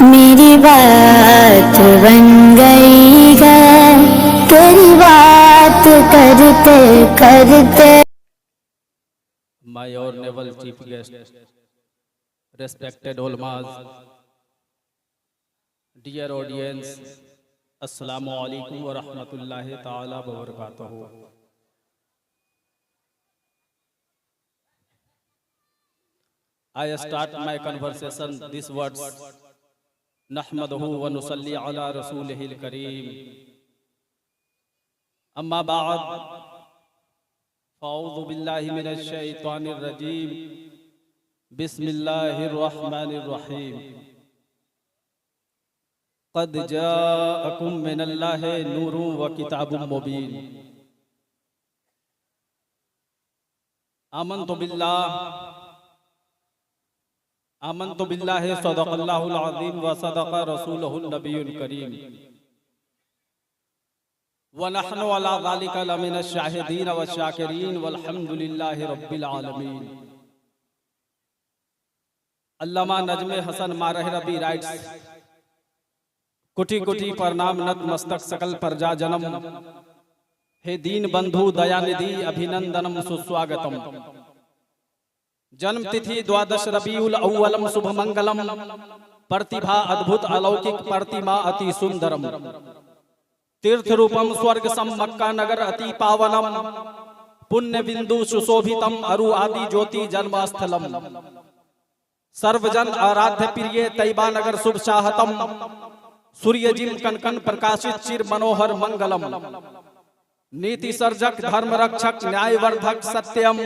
मेरी बात बन गई है तेरी बात करते करते। My honorable chief guest, respected ulmas, dear audience, assalamu alaikum wa rahmatullahi ta'ala wa barakatuhu. I start my conversation these words. नहमदहु व नुसल्ली अला रसूलिहिल करीम। अम्मा बाद फ़अऊज़ु बिल्लाहि मिनश शैतानिर रजीम। बिस्मिल्लाहिर रहमानिर रहीम। क़द जाअकुम मिनल्लाहि नूरुन व किताबुम मुबीन। आमन्तु बिल्लाहि सदक़ल्लाहुल अज़ीम व सदक़ रसूलुहुन नबियुल करीम व नहनु अला ज़ालिका लमिनश शाहिदीन व शाकिरीन वल्हम्दुलिल्लाहि रब्बिल आलमीन। अल्लामा नजमे हसन मारह रबी राइट्स, कुटी कुटी प्रणाम नतमस्तक सकल प्रजा जनम। हे दीन बंधु दयानिधि अभिनंदनम सुस्वागतम। जन्म तिथि द्वादश रबीउल अव्वलम शुभ मंगलम। प्रतिभा अद्भुत अलौकिक प्रतिमा अति सुंदरम। तीर्थ रूपम स्वर्ग सम मक्का नगर अति पावनम। पुण्य बिंदु सुशोभितम अरु आदि ज्योति जन्मस्थलम। सर्वजन आराध्य प्रिय तैबा नगर शुभ चाहतम। सूर्य जिम कनकन प्रकाशित चिर मनोहर मंगलम। नीति सर्जक धर्म रक्षक न्यायवर्धक सत्यम।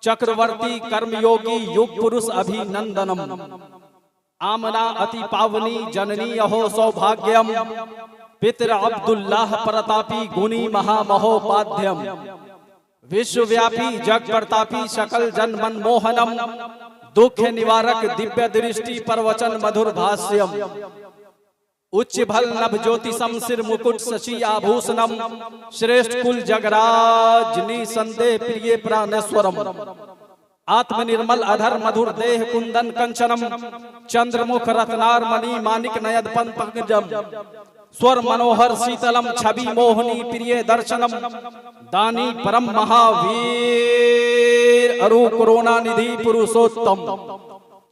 चक्रवर्ती कर्मयोगी युग पुरुष अभिनंदनम। आमना अति पावनी जननी अहो सौभाग्यम। पितर अब्दुल्लाह प्रतापी गुणी महामहोपाध्यम। विश्वव्यापी जग प्रतापी सकल जन मनमोहनम। दुख निवारक दिव्य दृष्टि प्रवचन मधुर भाष्यम। उच्च भल नभ ज्योतिषम सिर मुकुट शशि आभूषणम। श्रेष्ठ कुल जगराज निसंदेह प्रिय प्राणेश्वरम। आत्मनिर्मल अधर मधुर देह कुंदन कंचनम। चंद्रमुख रत्नार मणि मानिक नयन पंकजम। स्वर मनोहर शीतलम छवि मोहनी प्रिय दर्शनम। दानी परम महावीर अरु कोरोना निधि पुरुषोत्तम।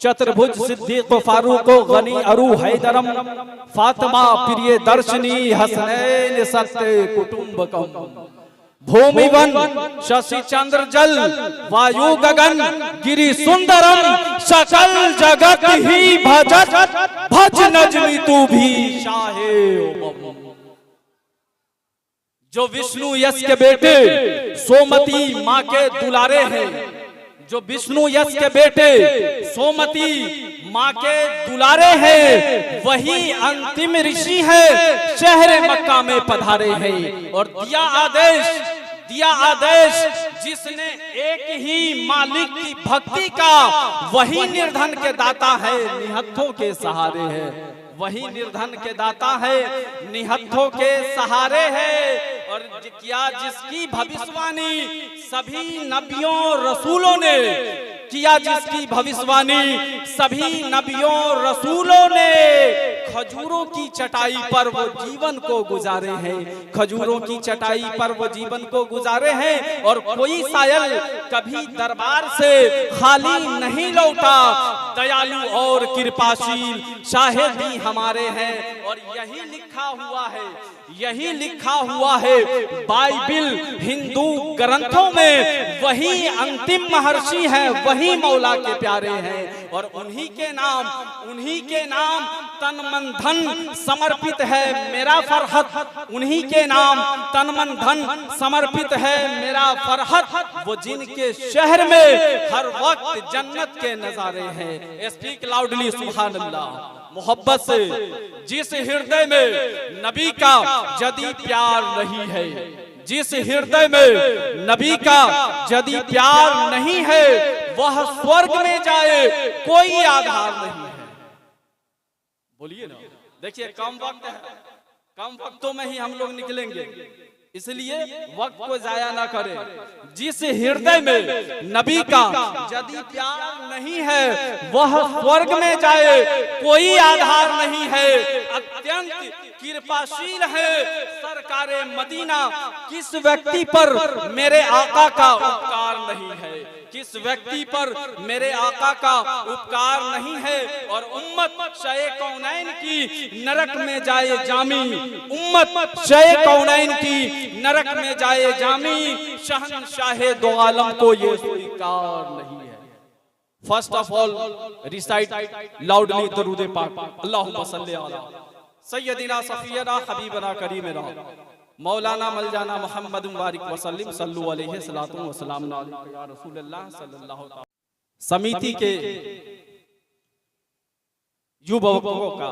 चतुर्भुज सिद्दीक़ फारूक गनी अरु हैदरम। फातिमा प्रिय दर्शनी हसनैन सत्य कुटुंबकम। भूमि वन शशि चंद्र जल वायु गगन गिरि सुंदरम। सकल जगत ही भजत भज नजमी तू भी शाहे ओम। जो विष्णु यश के बेटे सोमती माँ के दुलारे हैं। जो विष्णु यश के बेटे सोमती माँ के दुलारे हैं, वही अंतिम ऋषि है शहर मक्का में पधारे हैं। और दिया आदेश जिसने एक ही मालिक की भक्ति का, वही निर्धन के दाता है निहत्थों के सहारे है। वही निर्धन के दाता है निहत्थों के सहारे है। और किया जिसकी भविष्यवाणी सभी नबियों रसूलों ने किया, जिसकी भविष्यवाणी सभी नबियों रसूलों ने खजूरों की चटाई पर वो जीवन को गुजारे हैं। खजूरों की चटाई पर वो जीवन को गुजारे हैं। और कोई सायल कभी दरबार से खाली नहीं लौटा। दयालु और कृपाशील शाहिदी हमारे हैं। और यही लिखा हुआ है बाइबिल हिंदू ग्रंथों में। वही अंतिम महर्षि है, वही मौला के प्यारे हैं। और उन्हीं के नाम तन मन धन समर्पित है मेरा फरहत। उन्हीं के नाम तन मन धन समर्पित है मेरा फरहत। वो जिनके शहर में हर वक्त जन्नत के नजारे हैं। स्पीक लाउडली सुभान अल्लाह। मोहब्बत से जिस हृदय में नबी का यदि प्यार नहीं है, जिस हृदय में नबी का यदि प्यार नहीं है, वह स्वर्ग में जाए कोई आधार नहीं है। बोलिए ना। देखिए कम वक्त है, कम वक्तों में ही हम लोग निकलेंगे। इसलिए वक्त को जाया ना करें। जिस हृदय में नबी का यदि प्यार नहीं है वह स्वर्ग में जाए कोई आधार नहीं है। अत्यंत कृपाशील है सरकारे मदीना, किस व्यक्ति पर मेरे आका का उपकार नहीं है, किस व्यक्ति पर मेरे आका का उपकार नहीं है। और उम्मत शए कौनैन की नरक में जाए जामी, उम्मत शए कौनैन की नरक में जाए जामी, शहंशाहे दो आलम को ये स्वीकार नहीं है। First of all recite loudly दरूद पाक, अल्लाहुम्मा सल्ली अला सय्यदिना सफियना हबीबना करीमना मौलाना मलजाना मोहम्मद मुबारक वसल्लम सल्लु अलैहि सलातु व सलाम अलैका या रसूलल्लाह सल्लल्लाहु अलैहि। समिति के युवकों का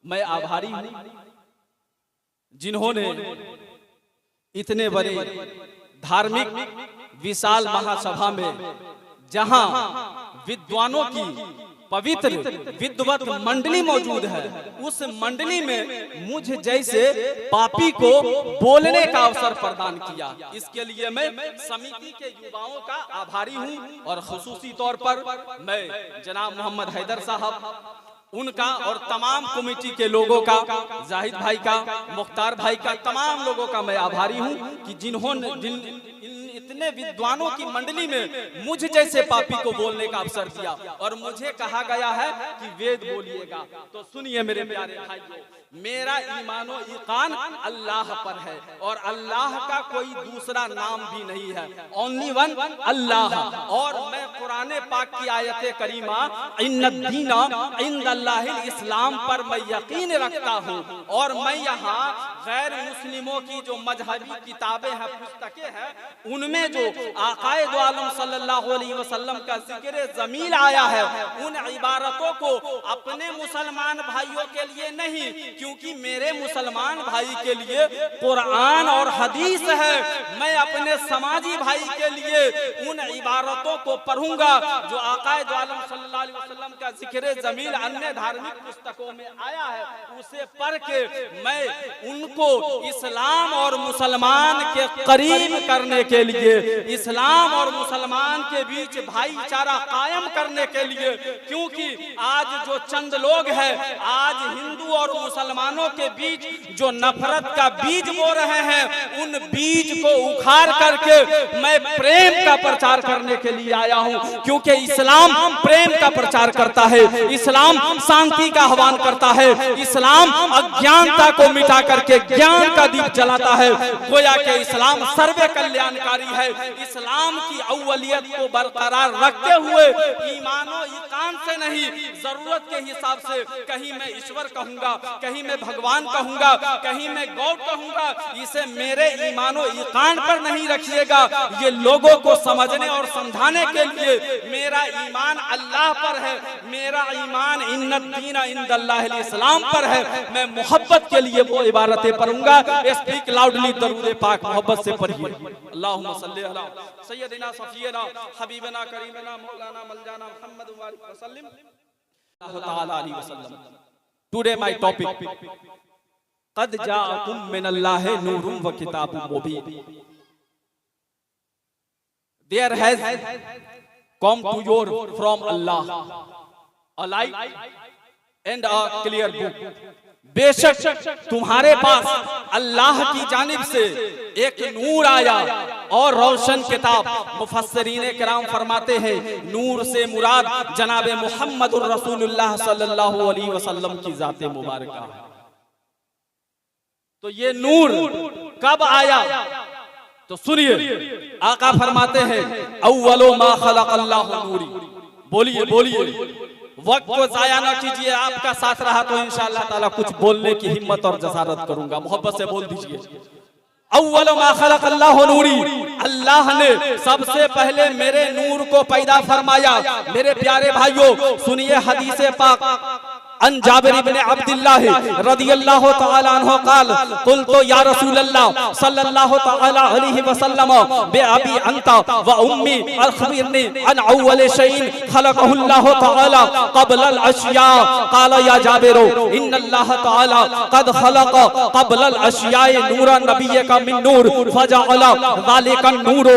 मैं आभारी हूं जिन्होंने इतने बड़े धार्मिक विशाल महासभा में जहां विद्वानों की पवित्र विद्वत मंडली मौजूद है, उस मंडली में मुझ जैसे पापी को बोलने का अवसर प्रदान किया। इसके लिए मैं समिति के युवाओं का आभारी हूं और खुसूसी तौर पर मैं जनाब मोहम्मद हैदर साहब, उनका और तमाम कमेटी के लोगों का, जाहिद भाई का, मुख्तार भाई का, तमाम लोगों का मैं आभारी हूं कि जिन्होंने इतने विद्वानों की मंडली में मुझ जैसे पापी को बोलने का अवसर दिया। और मुझे कहा गया है कि वेद बोलिएगा, तो सुनिए मेरे प्यारे भाइयों, मेरा ईमानो ईकान अल्लाह पर है और अल्लाह का कोई दूसरा नाम भी नहीं है, ओनली वन अल्लाह। और मैं कुरान पाक की आयत करीमा इन्नद्दीना इंदल्लाहिल इस्लाम पर मैं यकीन रखता हूँ। और मैं यहाँ गैर मुस्लिमों की जो मजहबी किताबें हैं, पुस्तकें हैं, उनमें जो आकाए दो आलम सल्लल्लाहु अलैहि वसल्लम का जिक्र जमील आया है, उन इबारतों को अपने मुसलमान भाइयों के लिए नहीं, क्योंकि मेरे मुसलमान भाई के लिए कुरान और हदीस है, मैं अपने समाजी भाई के लिए उन इबारतों को पढ़ूंगा जो आकाए दो आलम सल्लल्लाहु अलैहि वसल्लम का जिक्र जमील अन्य धार्मिक पुस्तकों में आया है, उसे पढ़ के मैं उनको इस्लाम और मुसलमान के करीब करने के लिए, इस्लाम और मुसलमान के बीच भाईचारा कायम करने के लिए, क्योंकि आज जो चंद लोग हैं आज हिंदू और मुसलमानों के बीच जो नफरत का बीज बो रहे हैं, उन बीज को उखाड़ करके मैं प्रेम का प्रचार करने के लिए आया हूं। क्योंकि इस्लाम प्रेम का प्रचार करता है, इस्लाम शांति का आह्वान करता है, इस्लाम अज्ञानता को मिटा करके ज्ञान का दीप जलाता है। गोया के इस्लाम सर्व कल्याणकारी है। इस्लाम की अव्वलियत को बरकरार रखते हुए ईमानो ईकान से नहीं, जरूरत के हिसाब से कहीं मैं ईश्वर कहूंगा, कहीं मैं भगवान कहूंगा, कहीं मैं गॉड कहूंगा, इसे मेरे ईमानो ईकान पर नहीं रखिएगा। ये लोगों को समझने और समझाने के लिए मेरा ईमान अल्लाह पर है, मेरा ईमान इन्नद्दीना इंदल्लाहिल इस्लाम पर है। मैं मोहब्बत के लिए वो इबारतें पढ़ूंगा। स्पीक लाउडली दरूद पाक मोहब्बत से पढ़िए। अल्लाहुम्मा सल्ली अला सय्यदिना सफियना हबीबना करीमना मौलाना मलजाना मुहम्मद मुबारक वसल्लम ताला अलैहि वसल्लम। टुडे माय टॉपिक कद जाअकुम मिनल्लाहि नूरुम व किताबुम मुबीन। There has come to you from Allah a light and a clear book. बेशक तुम्हारे पास अल्लाह की जानिब से एक नूर आया और रोशन किताब। मुफस्सिरीन किराम फरमाते हैं नूर से मुराद जनाब मुहम्मदुर रसूलुल्लाह सल्लल्लाहु अलैहि वसल्लम की जाते मुबारका है। तो ये नूर कब आया? तो सुनिए, आका फरमाते हैं अव्वलो मा खलक़ल्लाहु नूरी। बोलिए बोलिए, वक्त को जाया ना कीजिए। आपका साथ रहा तो इंशाअल्लाह ताला कुछ बोलने की हिम्मत और जसारत करूंगा। मोहब्बत से बोल दीजिए अव्वलो मा खलक़ल्लाहु नूरी। अल्लाह ने सबसे पहले मेरे नूर को पैदा फरमाया। मेरे प्यारे भाइयों सुनिए हदीस पाक अन जाबिर इब्न अब्दुल्लाह रदियल्लाहु तआला अन्हु क़ाल क़ुल्तु या रसूलल्लाह सल्लल्लाहु तआला अलैहि वसल्लम बि अबी अंता व उम्मी अखबिरनी अन अव्वल शैइन खलक़हुल्लाहु तआला क़ब्ल अल अशिया क़ाल या जाबिर इन्नल्लाह तआला क़द खलक़ क़ब्ल अल अशिया नूरा नबिय्यका मिन नूर फजअला ज़ालिका नूर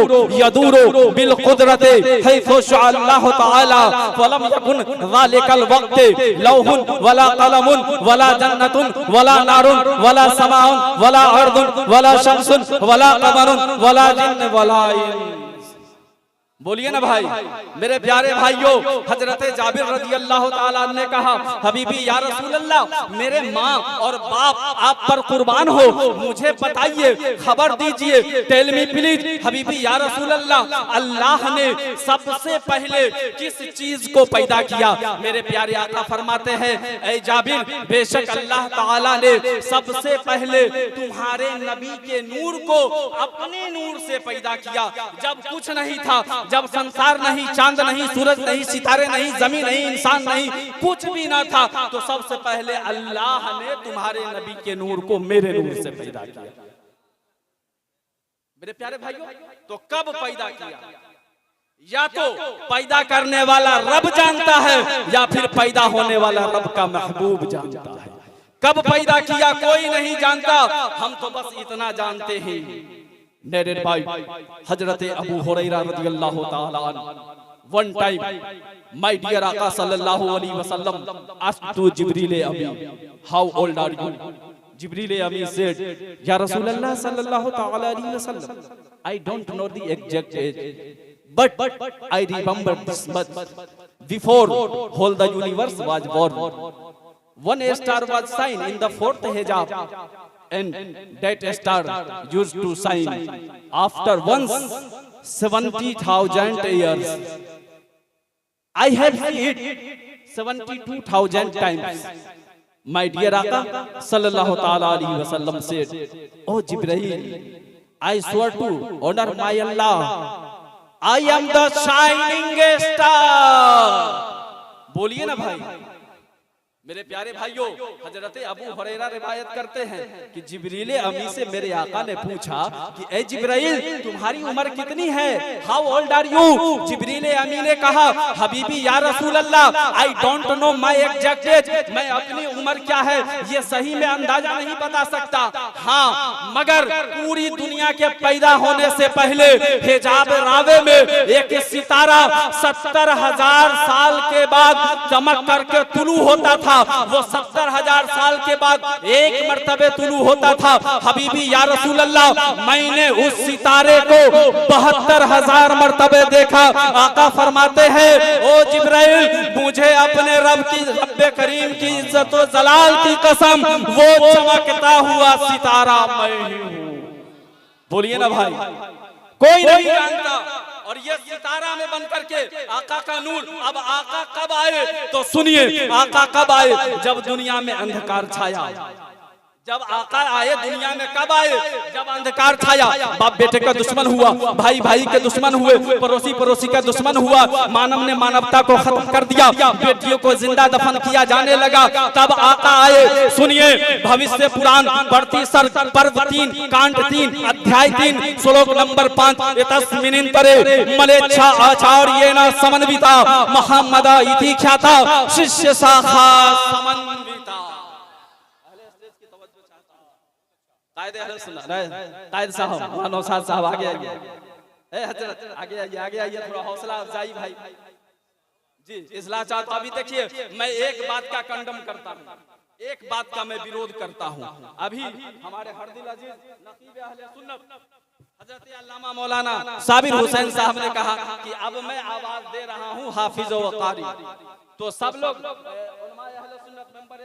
यदूरु बिल क़ुदरति हैथु शाअ अल्लाह तआला फलम यकुन ज़ालिकल वक्त लौहुन वला कलमुन वला जन्नतुन वला नारुन वला समाउन वला अर्दुन वला शम्सुन वला कमरुन वला जिन्न वला इंस। बोलिए ना भाई, मेरे प्यारे भाइयों, हजरत जाबिर रज़ियल्लाहु ताला अन्हु ने कहा, हबीबी या रसूल अल्लाह, मेरे माँ और बाप आप पर कुर्बान हो, मुझे बताइए, खबर दीजिए, टेल मी प्लीज हबीबी या रसूल अल्लाह, अल्लाह ने सबसे पहले किस चीज को पैदा किया? मेरे प्यारे आका फरमाते हैं, ऐ जाबिर, बेशक अल्लाह ताला ने सबसे पहले तुम्हारे नबी के नूर को अपने नूर से पैदा किया। जब कुछ नहीं था, जब संसार नहीं, चांद नहीं, सूरज नहीं, सितारे नहीं, जमीन नहीं, इंसान नहीं, कुछ भी ना था, तो सबसे पहले अल्लाह ने तुम्हारे नबी के नूर को मेरे नूर से पैदा किया। मेरे प्यारे भाइयों, तो कब पैदा किया? या तो पैदा करने वाला रब जानता है, या फिर पैदा होने वाला रब का महबूब जानता है। कब पैदा किया कोई नहीं जानता, हम तो बस इतना जानते हैं। Narrated by Hazrat Abu Hurairah radiyallahu ta'ala anhu. One time, my dear Aka sallallahu alaihi wasallam asked to Jibreel Ami, how old are you? Jibreel Ami said, Ya Rasulullah sallallahu ta'ala alaihi wasallam, I don't know the exact age, but I remember this much. Before whole the universe was born, one star was seen in the fourth hijab, and that star used to shine after once 70,000 years. I have seen it 72,000 times. My dear Aka sallallahu ta'ala alaihi wasallam said, Oh Jibreel, I swear to honor my Allah, I am the shining star. बोलिए ना भाई, मेरे प्यारे भाइयों, हजरत अबू हुरैरा रिवायत करते हैं कि जिब्रील अमी से मेरे आका ने पूछा कि ए जिब्राइल, तुम्हारी उम्र कितनी है? How old are you? Jibreel अमी ने कहा, हबीबी या रसूल अल्लाह, I don't know my exact age, मैं अपनी उम्र क्या है ये सही में अंदाजा नहीं बता सकता। हाँ, मगर पूरी दुनिया के पैदा होने से पहले हिजाब रावे में एक सितारा 70,000 साल के बाद चमक करके तुलू होता था। वो 70,000 साल के बाद एक मर्तबे तुलू होता था। हबीबी या रसूल अल्लाह, मैंने उस सितारे को 72,000 मर्तबे देखा। आका फरमाते हैं, ओ जिब्राइल, मुझे अपने रब करीम की इज्जत व जलाल की कसम, वो चमकता हुआ सितारा मैं ही हूँ। बोलिए ना भाई, कोई नहीं जानता। और ये सितारा में बन करके आका का नूर। अब आका कब आए तो सुनिए, आका कब आए? जब दुनिया में अंधकार छाया। जब आका आए दुनिया में कब आए? जब अंधकार छाया। बाप बेटे का दुश्मन हुआ, भाई भाई के दुश्मन हुए, पड़ोसी पड़ोसी का दुश्मन हुआ, मानव ने मानवता को खत्म कर दिया, बेटियों को जिंदा दफन किया जाने लगा। तब आका आए। सुनिए, भविष्य पुराण बढ़ती सर पर्व 3 कांड 3 अध्याय 3 श्लोक नंबर 5 तस्मिनिन परे मलेच्छा आचार्येण समन्विता मोहम्मद इति ख्याता शिष्य शाखा समन्विता। कायद साहब, नौशाद साहब आगे आइए। हजरत आगे आइए, आगे आइए, थोड़ा हौसला अफजाई भाई जी। इस्लाह चाहता, अभी देखिए, मैं एक बात का कंडम करता हूँ, एक बात का मैं विरोध करता हूँ। अभी हमारे हरदिल अजीज नकीब अहले सुन्नत हजरत अल्लामा मौलाना साबिर हुसैन साहब ने कहा कि अब मैं आवाज दे रहा हूँ हाफिज व कारी। तो सब लोग उलमाए अहले सुन्नत मेंबर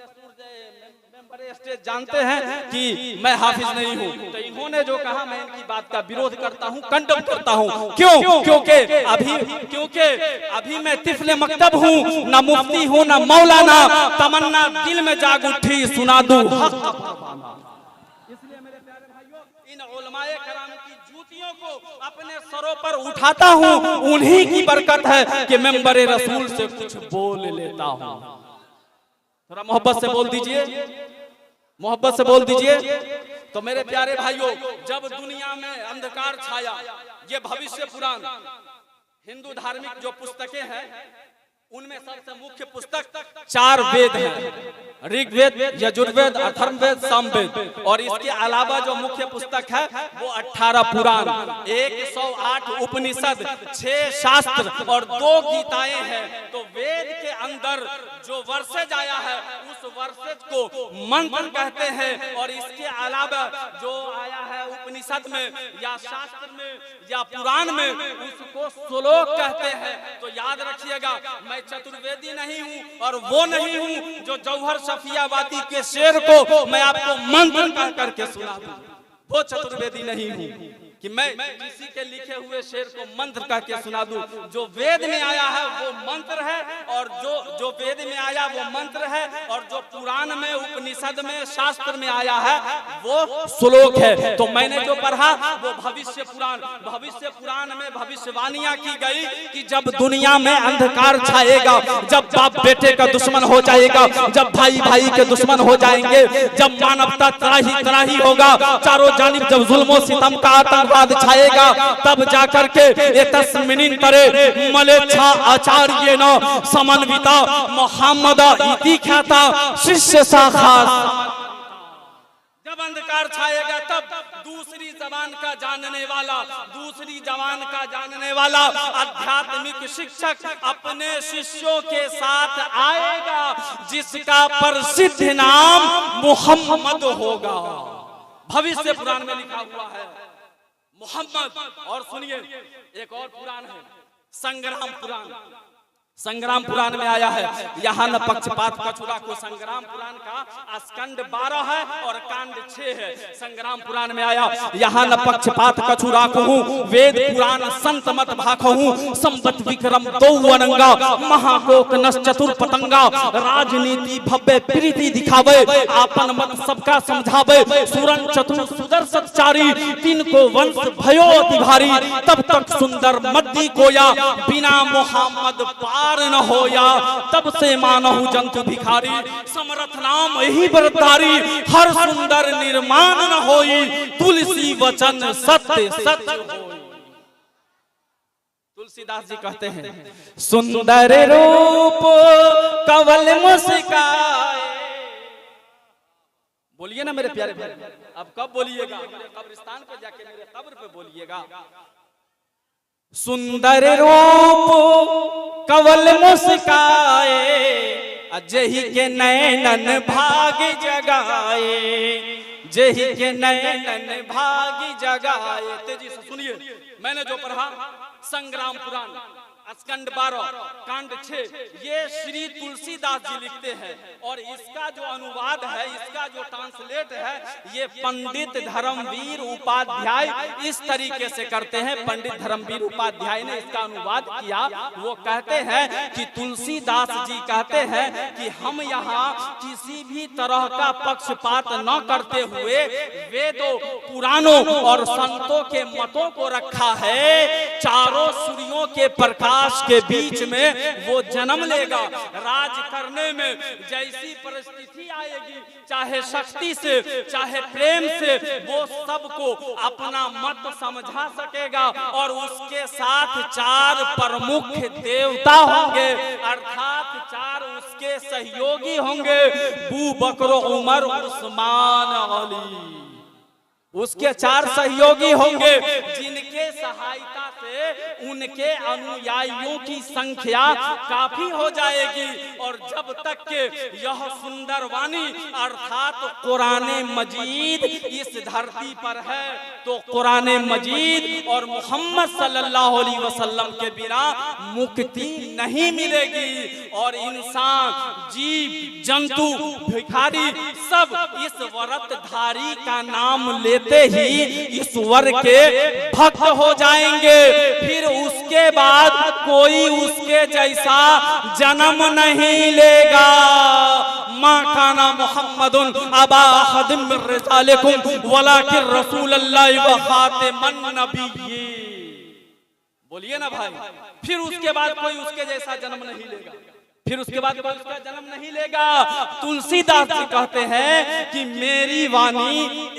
स्टेज जानते हैं कि मैं हाफिज नहीं हूँ। तो इन्होंने जो कहा, मैं इनकी बात का विरोध करता हूँ, कंडम करता हूँ। क्यों? क्योंकि अभी मैं तिफले मकतब हूँ, ना मुफ्ती हूँ, ना मौलाना। तमन्ना दिल में जाग उठी, सुना दूं हक। इसलिए मेरे प्यारे भाइयों, इन उलमाए कराम की जूतियों को अपने सरों पर उठाता हूँ। उन्हीं की बरकत है कि मेंबर रसूल से कुछ बोल लेता हूँ। थोड़ा मोहब्बत से बोल दीजिए, मोहब्बत से बोल दीजिए। तो मेरे प्यारे भाइयों, जब दुनिया में अंधकार छाया, ये भविष्य पुराण हिंदू धार्मिक जो पुस्तकें हैं उनमें सबसे मुख्य पुस्तक 4 वेद हैं, ऋग्वेद, यजुर्वेद, अथर्ववेद, सामवेद, और इसके अलावा जो मुख्य पुस्तक है वो 18 पुराण, 108 उपनिषद, 6 शास्त्र और 2 गीताएं हैं। तो वेद के अंदर जो वर्सेज आया है उस वर्सेज को मंत्र कहते हैं, और इसके अलावा जो आया है उपनिषद में या शास्त्र में या पुराण में उसको श्लोक कहते हैं। तो याद रखिएगा, मैं चतुर्वेदी नहीं हूँ और वो नहीं हूँ जो जौहर सफियाबादी के शेर को मैं आपको मंत्र कह करके सुना दूं। वो चतुर्वेदी नहीं हूँ कि मैं किसी के लिखे हुए शेर को मंत्र कह के सुना दूं। जो वेद में आया है वो मंत्र है, और जो वेद में आया वो मंत्र है, और जो पुराण में, उपनिषद में, शास्त्र में आया है वो श्लोक है। तो मैंने जो पढ़ा वो भविष्य पुराण, भविष्य पुराण में भविष्यवाणियां की गई कि जब दुनिया में अंधकार छाएगा, जब बाप बेटे का दुश्मन हो जाएगा, जब भाई भाई के दुश्मन हो जाएंगे, जब मानवता त्राही त्राही होगा, चारों जानिब जब जुल्मों सितम का आतंक छाएगा, तब जाकर के तस्मिनिन तरे मलेच्छा आचार्य न समन्विता मोहम्मद इति ख्याता शिष्य शाखा। जब अंधकार छाएगा तब दूसरी जबान का जानने वाला, दूसरी जबान का जानने वाला आध्यात्मिक शिक्षक अपने शिष्यों के साथ आएगा, जिसका प्रसिद्ध नाम मोहम्मद होगा। भविष्य पुराण में लिखा हुआ है मोहम्मद। और सुनिए, एक और पुराण है संग्राम पुराण। संग्राम पुराण में आया है, यहाँ न पक्षपात कछुरा को। संग्राम पुराण का स्कंद 12 है और कांड 6 है। संग्राम पुराण में आया, यहाँ न पक्षपात कछुरा को हूँ, वेद पुराण संत मत भाखो हूँ, संबत विक्रम 2 अनंगा, महाकोक नस चतुर पतंगा, राजनीति भव्य प्रीति दिखावे, आपन मत सबका समझावे, सुरन चतुर सुदर्शन चारी, 3 को वंश भयो अति भारी, तब तक सुंदर मद्दी कोया, बिना मोहम्मद पार न होया, तब से मानहु जंतु भिखारी, समरथ नाम यही बरतारी, हर सुंदर निर्माण न होई, तुलसी वचन सत्य सत्य होई। तुलसीदास जी कहते हैं, सुंदर रूप कवल मुस्काए। बोलिए ना मेरे प्यारे भाई, अब कब बोलिएगा? मेरे कब्रिस्तान पे जाके मेरे कब्र पे बोलिएगा। सुंदर रूप कवल मुस्काए, जेहि के नैनन भाग जगाए, जेहि के नैनन भाग जगाए। तेजी से सुनिए, मैंने जो पढ़ा संग्राम पुराण स्कंद 12 कांड 6, ये श्री तुलसीदास जी लिखते हैं, और इसका जो अनुवाद है, इसका जो ट्रांसलेट है, ये पंडित धर्मवीर उपाध्याय इस तरीके से करते हैं। पंडित धर्मवीर उपाध्याय ने इसका अनुवाद किया। वो कहते हैं कि तुलसीदास जी कहते हैं कि हम यहाँ किसी भी तरह का पक्षपात न करते हुए वेदों, पुराणों और संतों के मतों को रखा है। चारों सूर्यों के प्रकाश के बीच में वो जन्म लेगा। राज करने में जैसी परिस्थिति आएगी, चाहे शक्ति से चाहे प्रेम से, वो सबको अपना मत समझा सकेगा, और उसके साथ 4 प्रमुख देवता होंगे, अर्थात 4 उसके सहयोगी होंगे, बू बकर उमर उस्मान अली। उसके 4 सहयोगी होंगे, जिनके सहायता से उनके अनुयायियों की संख्या काफी हो जाएगी। और जब तक के यह सुंदर वाणी अर्थात कुराने मजीद इस धरती पर है, तो कुराने मजीद और मोहम्मद सल्लल्लाहु अलैहि वसल्लम के बिना मुक्ति नहीं मिलेगी। और इंसान, जीव जंतु, भिखारी सब इस व्रतधारी का नाम लेते ही ईश्वर के भक्त हो जाएंगे। फिर उसके बाद कोई उसके जैसा जन्म नहीं लेगा। माँ काना मुहम्मदुन अबा अहदिम मिन रिजालिकुम वलाकिन रसूलुल्लाहि व खातिमुन नबिय्यीन। बोलिए ना भाई, फिर उसके बाद कोई उसके जैसा जन्म नहीं लेगा। फिर उसके बाद कोई उसका जन्म नहीं लेगा। तुलसीदास जी कहते हैं कि मेरी वाणी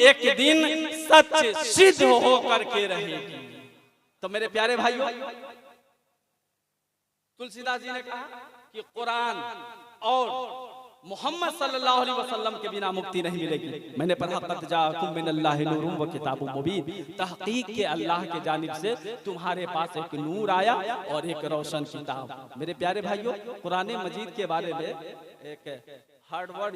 एक दिन सच सिद्ध हो करके रहेगी। तो मेरे प्यारे भाइयों, तुलसीदास जी ने कहा कि कुरान और मोहम्मद सल्लल्लाहु अलैहि वसल्लम के बिना मुक्ति नहीं मिलेगी। मैंने पढ़ा कद जाअकुम मिनल्लाहि नूरुन व किताबुम मुबीन, तहकीक के अल्लाह के जानिब से तुम्हारे पास एक नूर आया और एक रोशन किताब। मेरे प्यारे भाइयों, कुरान मजीद के बारे में एक हार्वर्ड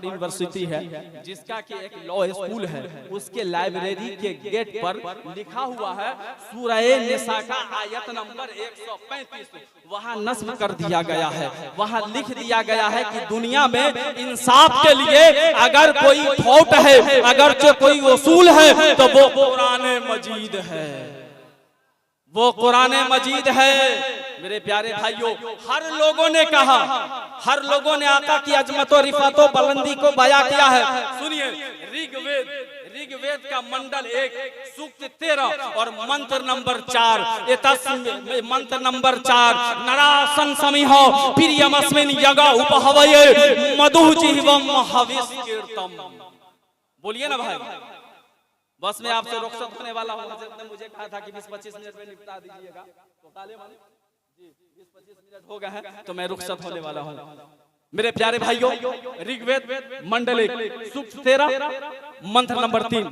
यूनिवर्सिटी है जिसका कि एक लॉ स्कूल है, उसके लाइब्रेरी के गेट पर लिखा हुआ है सूरह निसा का आयत नंबर 135, वहाँ नस्म कर दिया गया है। वहाँ लिख दिया गया है कि दुनिया में इंसाफ के लिए अगर कोई थॉट है, अगर कोई उसूल है, तो वो कुरान मजीद है, वो कुरान मजीद है। मेरे प्यारे भाइयों, हर लोगों ने कहा, हर लोगों ने आका की अजमत और रिफात और बुलंदी को बयां किया है। सुनिए, ऋग्वेद का मंडल 1 सूक्त 13 और मंत्र नंबर 4, मंत्र नंबर 4, नरासन समिहो प्रियमस्मिन यगा उपहवये मधुजिह्वम हविष कीर्तम। बोलिए ना भाई, बस मैं आपसे रुखसत होने वाला हूँ। हजरत ने मुझे कहा था कि 20-25 मिनट में निपटा दीजिएगा, तो ताले माने जी 20-25 मिनट हो गए हैं, तो मैं रुखसत होने वाला हूँ। मेरे प्यारे भाइयों, ऋग्वेद मंडल 1 सूक्त 13 मंत्र नंबर 3,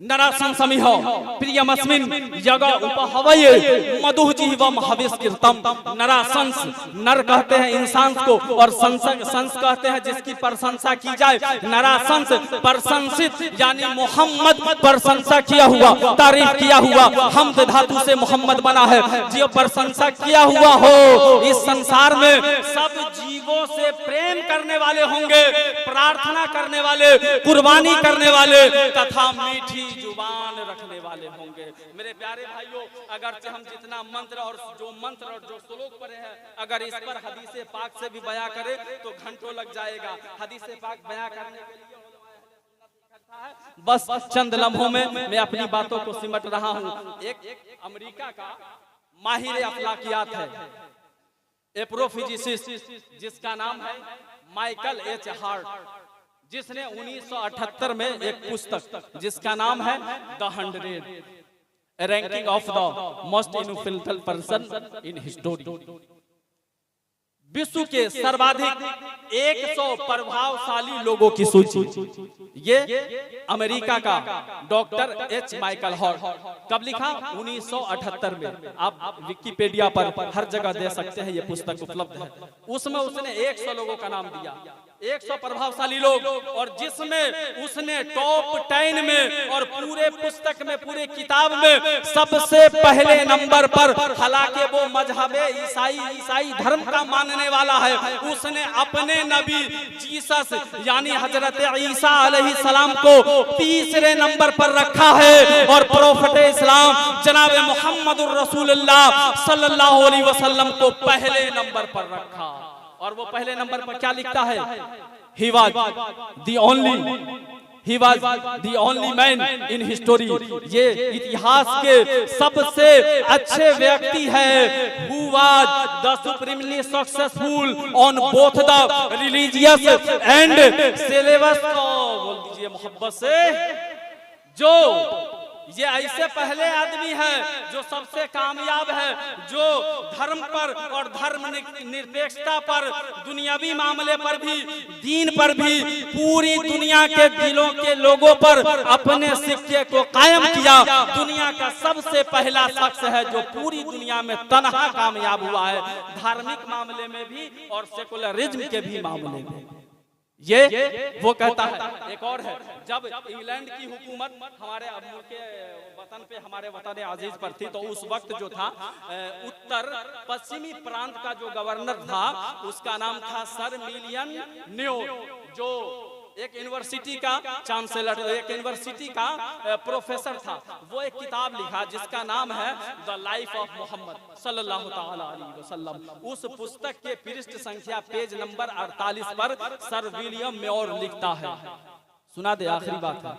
नरासन समिहो प्रियमस्मिन यगा उपहवये मधुजिह्वम हविष कीर्तम। नरासंस, नर कहते हैं इंसान को, और संस कहते हैं जिसकी प्रशंसा की जाए। नरासंस प्रशंसित, यानी मोहम्मद प्रशंसा किया हुआ, तारीफ किया हुआ, हमद धातु से मोहम्मद बना है। जो प्रशंसा किया हुआ हो, इस संसार में सब जीवों से प्रेम करने वाले होंगे, प्रार्थना करने वाले, कुर्बानी करने वाले तथा मीठी जुबान रखने वाले होंगे। मेरे प्यारे भाइयों, अगर हम जितना मंत्र और जो श्लोक पढ़े हैं, अगर इस पर हदीसे पाक से भी बयां करें तो घंटों लग जाएगा। हदीसे पाक बयां करने के लिए बस चंद लम्हों में मैं अपनी बातों को सिमट रहा हूं। एक अमेरिका का माहिर अखलाकियात है, एप्रोफिजिसिस्ट, जिसका नाम है माइकल एच हार्ट, जिसने 1978 में एक पुस्तक जिसका नाम है the 100 ranking of the most influential person in history, विश्व के सर्वाधिक 100 प्रभावशाली लोगों की सूची, ये अमेरिका का डॉक्टर एच माइकल हार्ट। कब लिखा? 1978 में। आप विकिपीडिया पर हर जगह दे सकते हैं, ये पुस्तक उपलब्ध है। उसमें उसने 100 लोगों का नाम दिया, 100 प्रभावशाली लोग, और जिसमें उसने टॉप 10 में और पूरे पुस्तक में, पूरे किताब में सबसे पहले नंबर पर, हालांकि वो मजहबे ईसाई धर्म का मानने वाला है, उसने अपने नबी जीसस यानी हजरत ईसा अलैहिस्सलाम को तीसरे नंबर पर रखा है, और प्रोफेट इस्लाम जनाब मुहम्मदुर रसूलुल्लाह सल्लल्लाहु अलैहि वसल्लम को पहले नंबर पर रखा। और वो पहले नंबर पर क्या लिखता है? He was the only man in history। ये इतिहास के सबसे अच्छे व्यक्ति है। Who was the supremely successful on both the religious and syllabus को बोल दीजिए मोहब्बत से, जो ये ऐसे पहले आदमी है जो सबसे कामयाब है, जो धर्म पर और धर्म निरपेक्षता पर, दुनियावी मामले पर भी, दीन पर भी पूरी दुनिया के दिलों के लोगों पर अपने सिक्के को कायम किया। दुनिया का सबसे पहला शख्स है जो पूरी दुनिया में तनहा कामयाब हुआ है, धार्मिक मामले में भी और सेकुलरिज्म के भी मामले में। ये वो कहता है। एक और है, जब इंग्लैंड की हुकूमत हमारे मुल्क वतन पे, हमारे वतन अजीज पर थी, तो उस वक्त जो था उत्तर पश्चिमी प्रांत का जो गवर्नर था, उसका नाम था सर मिलियन न्यू, जो एक यूनिवर्सिटी का चांसलर, एक यूनिवर्सिटी का प्रोफेसर था। वो एक किताब लिखा जिसका नाम है द लाइफ ऑफ मोहम्मद सल्लल्लाहु ताला अलैहि वसल्लम। उस पुस्तक के पृष्ठ संख्या पेज नंबर 48 पर सर विलियम म्योर लिखता है। सुना दे, आखिरी बात है,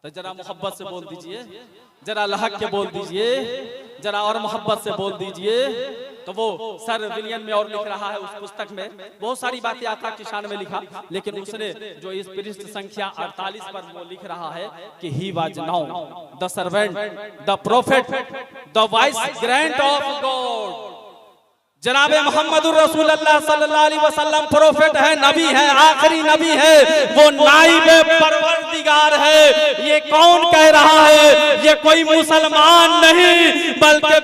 तो जरा मोहब्बत से बोल दीजिए, जरा लहक के बोल दीजिए, जरा और मोहब्बत से बोल दीजिए। तो वो सर विलियम में और लिख रहा है उस पुस्तक में बहुत सारी बातें यात्रा की शान में लिखा, लेकिन उसने जो इस पृष्ठ संख्या 48 पर वो लिख रहा है कि he was now the servant, the prophet, the vice grand of God. जनाब मोहम्मदुर रसूलुल्लाह सल्लल्लाहु अलैहि वसल्लम प्रोफेट है, नबी है, आखिरी नबी है, वो नाइबे परवरदिगार है। ये कौन कह रहा है? ये कोई मुसलमान नहीं बल्कि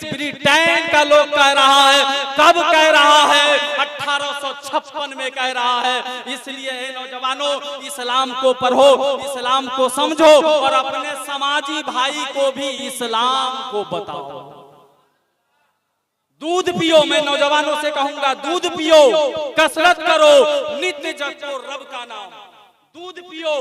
ब्रिटेन का लोग कह रहा है। कब कह रहा है? 1856 में कह रहा है। इसलिए नौजवानों, इस्लाम को पढ़ो, इस्लाम को समझो और अपने समाजी भाई को भी इस्लाम को बताओ। दूध पियो, मैं नौजवानों से कहूंगा दूध पियो, कसरत करो, नित्य जपो रब का नाम। दूध पियो,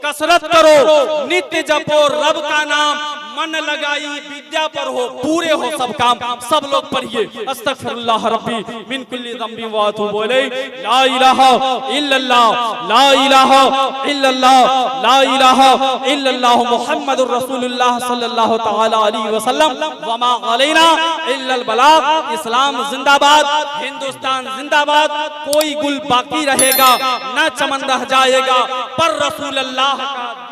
कसरत करो, नित्य जपो रब का नाम, मन लगाई विद्या पर हो, पूरे हो सब काम। सब लोग पढ़िए अस्तगफिरुल्लाह रब्बी मिन कुल्ली ज़ंबी व अतूबु इलैह, ला इलाहा इल्लल्लाह, ला इलाहा इल्लल्लाह, ला इलाहा इल्लल्लाह मुहम्मदुर रसूलुल्लाह सल्लल्लाहु तआला अलैहि वसल्लम, व मा अलैना इल्लल बलाग। इस्लाम जिंदाबाद, हिंदुस्तान जिंदाबाद। कोई गुल बाकी रहेगा ना चमन रह जाएगा, पर रसूलुल्लाह का